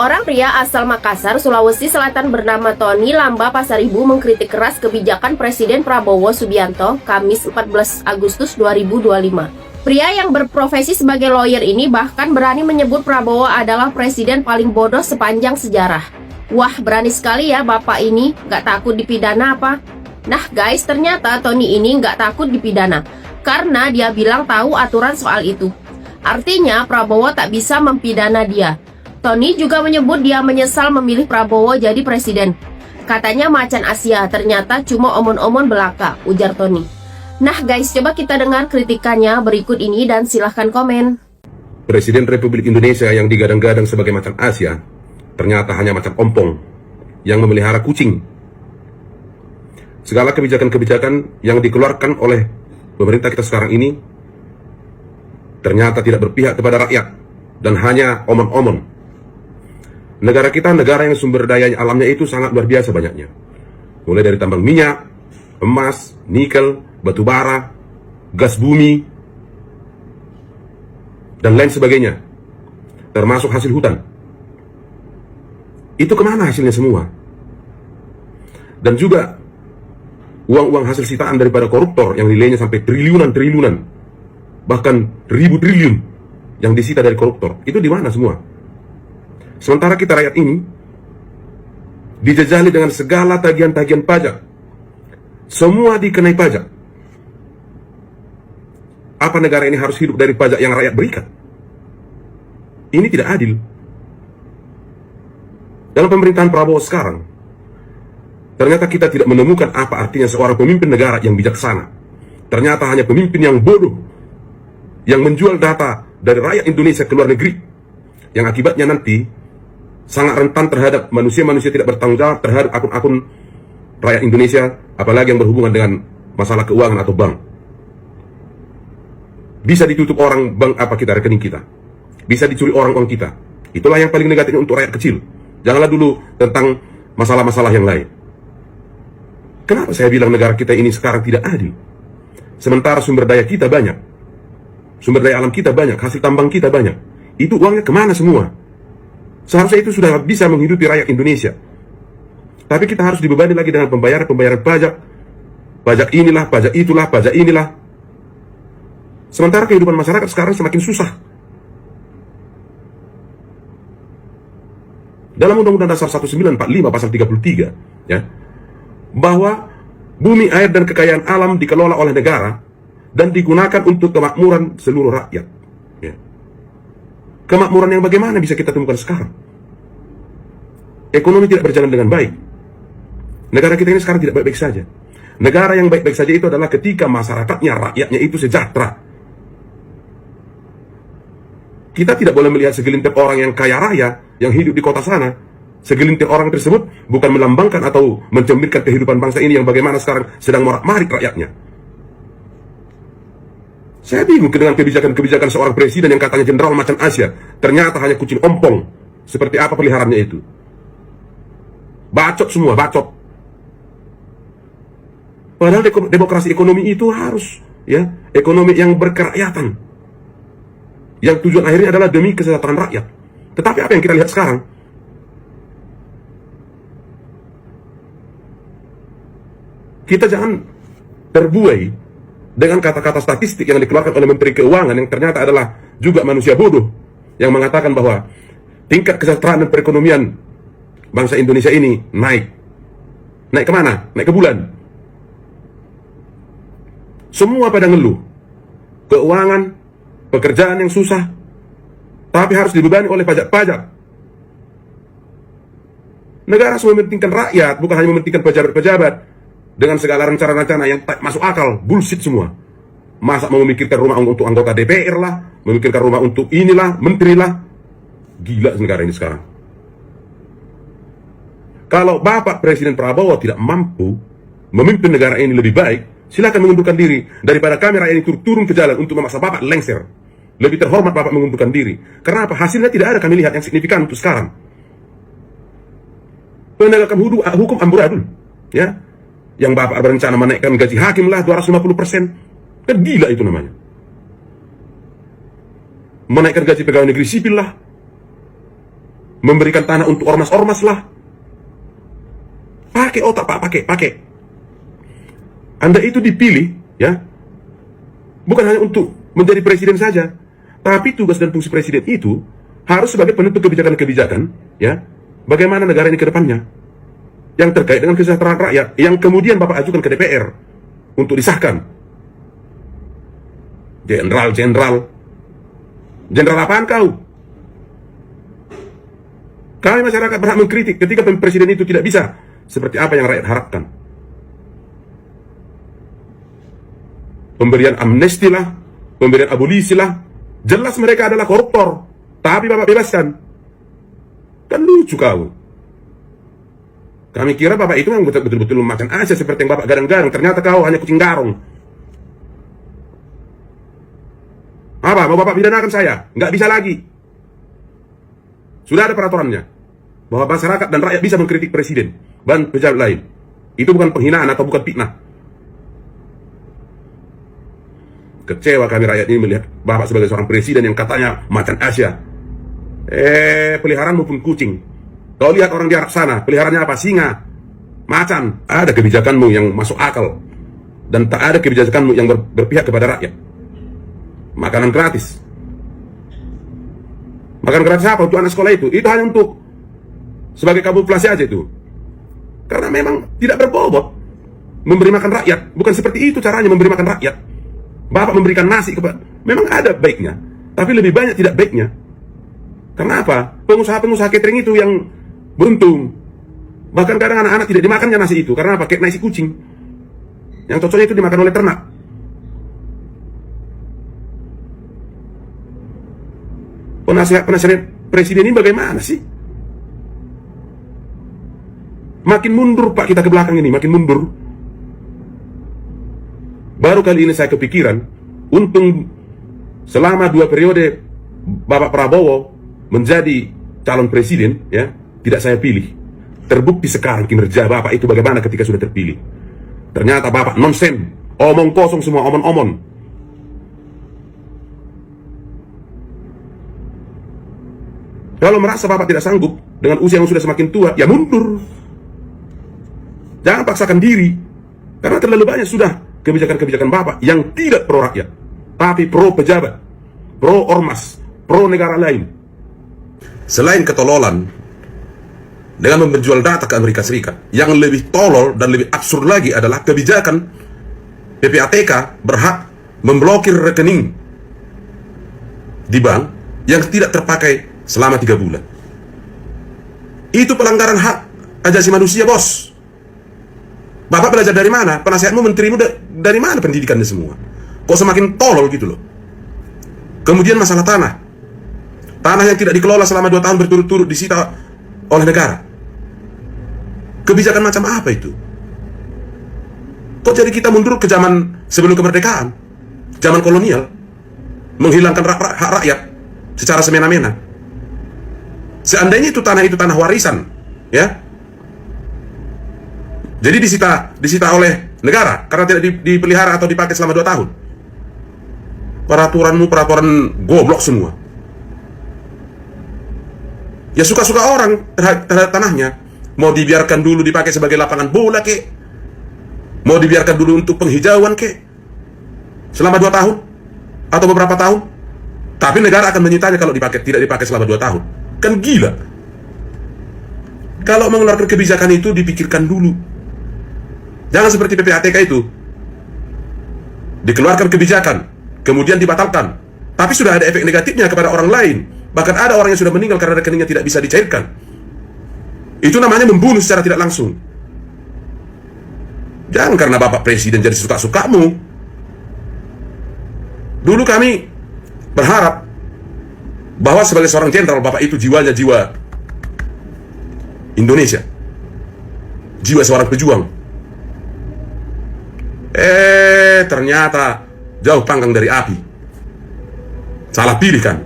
Seorang pria asal Makassar, Sulawesi Selatan bernama Tony Lamba Pasaribu mengkritik keras kebijakan Presiden Prabowo Subianto Kamis 14 Agustus 2025. Pria yang berprofesi sebagai lawyer ini bahkan berani menyebut Prabowo adalah presiden paling bodoh sepanjang sejarah. Wah, berani sekali ya bapak ini, nggak takut dipidana apa? Nah guys, ternyata Tony ini nggak takut dipidana, karena dia bilang tahu aturan soal itu. Artinya Prabowo tak bisa mempidana dia. Tony juga menyebut dia menyesal memilih Prabowo jadi presiden. Katanya macan Asia, ternyata cuma omon-omon belaka, ujar Tony. Nah guys, coba kita dengar kritikannya berikut ini dan silahkan komen. Presiden Republik Indonesia yang digadang-gadang sebagai macan Asia, ternyata hanya macan ompong yang memelihara kucing. Segala kebijakan-kebijakan yang dikeluarkan oleh pemerintah kita sekarang ini ternyata tidak berpihak kepada rakyat dan hanya omon-omon. Negara kita negara yang sumber daya alamnya itu sangat luar biasa banyaknya. Mulai dari tambang minyak, emas, nikel, batu bara, gas bumi, dan lain sebagainya. Termasuk hasil hutan. Itu kemana hasilnya semua? Dan juga uang-uang hasil sitaan daripada koruptor yang nilainya sampai triliunan-triliunan, bahkan ribu triliun yang disita dari koruptor. Itu di mana semua? Sementara kita rakyat ini dijajali dengan segala tagihan-tagihan pajak. Semua dikenai pajak. Apa negara ini harus hidup dari pajak yang rakyat berikan? Ini tidak adil. Dalam pemerintahan Prabowo sekarang, ternyata kita tidak menemukan apa artinya seorang pemimpin negara yang bijaksana. Ternyata hanya pemimpin yang bodoh, yang menjual data dari rakyat Indonesia ke luar negeri, yang akibatnya nanti sangat rentan terhadap manusia-manusia tidak bertanggung jawab terhadap akun-akun rakyat Indonesia, apalagi yang berhubungan dengan masalah keuangan atau bank. Bisa ditutup orang bank apa kita, rekening kita. Bisa dicuri orang uang kita. Itulah yang paling negatif untuk rakyat kecil. Janganlah dulu tentang masalah-masalah yang lain. Kenapa saya bilang negara kita ini sekarang tidak adil? Sementara sumber daya kita banyak, sumber daya alam kita banyak, hasil tambang kita banyak. Itu uangnya kemana semua? Seharusnya itu sudah bisa menghidupi rakyat Indonesia. Tapi kita harus dibebani lagi dengan pembayaran pajak. Pajak inilah, pajak itulah, pajak inilah. Sementara kehidupan masyarakat sekarang semakin susah. Dalam Undang-Undang Dasar 1945 pasal 33, ya, bahwa bumi, air, dan kekayaan alam dikelola oleh negara dan digunakan untuk kemakmuran seluruh rakyat. Ya. Kemakmuran yang bagaimana bisa kita temukan sekarang? Ekonomi tidak berjalan dengan baik. Negara kita ini sekarang tidak baik-baik saja. Negara yang baik-baik saja itu adalah ketika masyarakatnya, rakyatnya itu sejahtera. Kita tidak boleh melihat segelintir orang yang kaya raya, yang hidup di kota sana. Segelintir orang tersebut bukan melambangkan atau mencerminkan kehidupan bangsa ini yang bagaimana sekarang sedang morak-marik rakyatnya. Saya bingung dengan kebijakan-kebijakan seorang presiden yang katanya jenderal macan Asia, ternyata hanya kucing ompong. Seperti apa peliharaannya itu? Bacot semua, bacot. Padahal demokrasi ekonomi itu harus, ya, ekonomi yang berkerakyatan, yang tujuan akhirnya adalah demi kesejahteraan rakyat. Tetapi apa yang kita lihat sekarang? Kita jangan terbuai dengan kata-kata statistik yang dikeluarkan oleh Menteri Keuangan yang ternyata adalah juga manusia bodoh, yang mengatakan bahwa tingkat kesejahteraan dan perekonomian bangsa Indonesia ini naik. Naik kemana? Naik ke bulan. Semua pada ngeluh. Keuangan, pekerjaan yang susah, tapi harus dibebani oleh pajak-pajak. Negara harus mementingkan rakyat, bukan hanya mementingkan pejabat-pejabat dengan segala rencana-rencana yang tak masuk akal. Bullshit semua. Masa mau memikirkan rumah untuk anggota DPR lah, memikirkan rumah untuk inilah, menteri lah. Gila negara ini sekarang. Kalau Bapak Presiden Prabowo tidak mampu memimpin negara ini lebih baik, silakan mengundurkan diri. Daripada kami rakyat ini turun ke jalan untuk memaksa Bapak lengser, lebih terhormat Bapak mengundurkan diri. Karena apa? Hasilnya tidak ada kami lihat yang signifikan untuk sekarang. Penegakan hukum amburadul, ya, yang Bapak berencana menaikkan gaji hakim lah 250%. Kan gila itu namanya. Menaikkan gaji pegawai negeri sipil lah. memberikan tanah untuk ormas-ormas lah. Pakai otak Pak, pakai. Anda itu dipilih, ya, bukan hanya untuk menjadi presiden saja, tapi tugas dan fungsi presiden itu harus sebagai penentu kebijakan-kebijakan, ya, bagaimana negara ini ke depannya, yang terkait dengan kesejahteraan rakyat, yang kemudian Bapak ajukan ke DPR untuk disahkan. Jenderal apaan kau? Kami masyarakat berhak mengkritik ketika presiden itu tidak bisa seperti apa yang rakyat harapkan. Pemberian amnesti lah, pemberian abolisi lah, jelas mereka adalah koruptor, tapi Bapak bebaskan. Kan lucu kau. Kami kira Bapak itu yang betul-betul makan aja seperti yang Bapak garang-garang, ternyata kau hanya kucing garong. Apa? Mau Bapak pidanakan saya? Nggak bisa lagi. Sudah ada peraturannya bahwa masyarakat dan rakyat bisa mengkritik presiden dan pejabat lain. Itu bukan penghinaan atau bukan fitnah. Kecewa kami rakyat ini melihat Bapak sebagai seorang presiden yang katanya macan Asia. Peliharaanmu pun kucing. Kau lihat orang di Arab sana, peliharaannya apa? Singa, macan. Ada kebijakanmu yang masuk akal, dan tak ada kebijakanmu yang berpihak kepada rakyat. Makanan gratis. Makanan gratis apa untuk anak sekolah itu? Itu hanya untuk sebagai kamuflase aja itu. Karena memang tidak berbobot memberi makan rakyat. Bukan seperti itu caranya memberi makan rakyat. Bapak memberikan nasi kepada, memang ada baiknya, tapi lebih banyak tidak baiknya. Karena apa? Pengusaha-pengusaha catering itu yang beruntung. Bahkan kadang anak-anak tidak dimakannya nasi itu. Karena apa? Kayak nasi kucing. Yang cocoknya itu dimakan oleh ternak. Penasihat presiden ini bagaimana sih? Makin mundur Pak kita ke belakang ini, makin mundur. Baru kali ini saya kepikiran, untung selama 2 periode Bapak Prabowo menjadi calon presiden, ya, tidak saya pilih. Terbukti sekarang kinerja Bapak itu bagaimana ketika sudah terpilih. Ternyata Bapak nonsen, omong kosong semua, omon-omon. Kalau merasa Bapak tidak sanggup dengan usia yang sudah semakin tua, ya mundur. Jangan paksakan diri, karena terlalu banyak sudah kebijakan-kebijakan Bapak yang tidak pro rakyat, tapi pro pejabat, pro ormas, pro negara lain. Selain ketololan dengan menjual data ke Amerika Serikat, yang lebih tolol dan lebih absurd lagi adalah kebijakan PPATK berhak memblokir rekening di bank yang tidak terpakai selama 3 bulan. Itu pelanggaran hak asasi manusia, bos. Bapak belajar dari mana? Penasihatmu, menterimu dari mana pendidikannya semua? Kok semakin tolol gitu loh. Kemudian masalah tanah. Tanah yang tidak dikelola selama 2 tahun berturut-turut disita oleh negara. Kebijakan macam apa itu? Kok jadi kita mundur ke zaman sebelum kemerdekaan? Zaman kolonial? Menghilangkan hak rakyat secara semena-mena. Seandainya itu tanah warisan, ya, jadi disita oleh negara karena tidak dipelihara atau dipakai selama 2 tahun. Peraturan goblok semua. Ya suka-suka orang terhadap tanahnya. Mau dibiarkan dulu dipakai sebagai lapangan bola kek, mau dibiarkan dulu untuk penghijauan kek, selama 2 tahun atau beberapa tahun. Tapi negara akan menyitanya kalau tidak dipakai selama 2 tahun. Kan gila. Kalau mengeluarkan kebijakan itu dipikirkan dulu. Jangan seperti PPATK itu. Dikeluarkan kebijakan, kemudian dibatalkan. Tapi sudah ada efek negatifnya kepada orang lain. Bahkan ada orang yang sudah meninggal karena rekeningnya tidak bisa dicairkan. Itu namanya membunuh secara tidak langsung. Jangan karena Bapak Presiden jadi suka-sukamu. Dulu kami berharap bahwa sebagai seorang jenderal, Bapak itu jiwanya jiwa Indonesia. Jiwa seorang pejuang. Ternyata jauh panggang dari api. Salah pilih kan.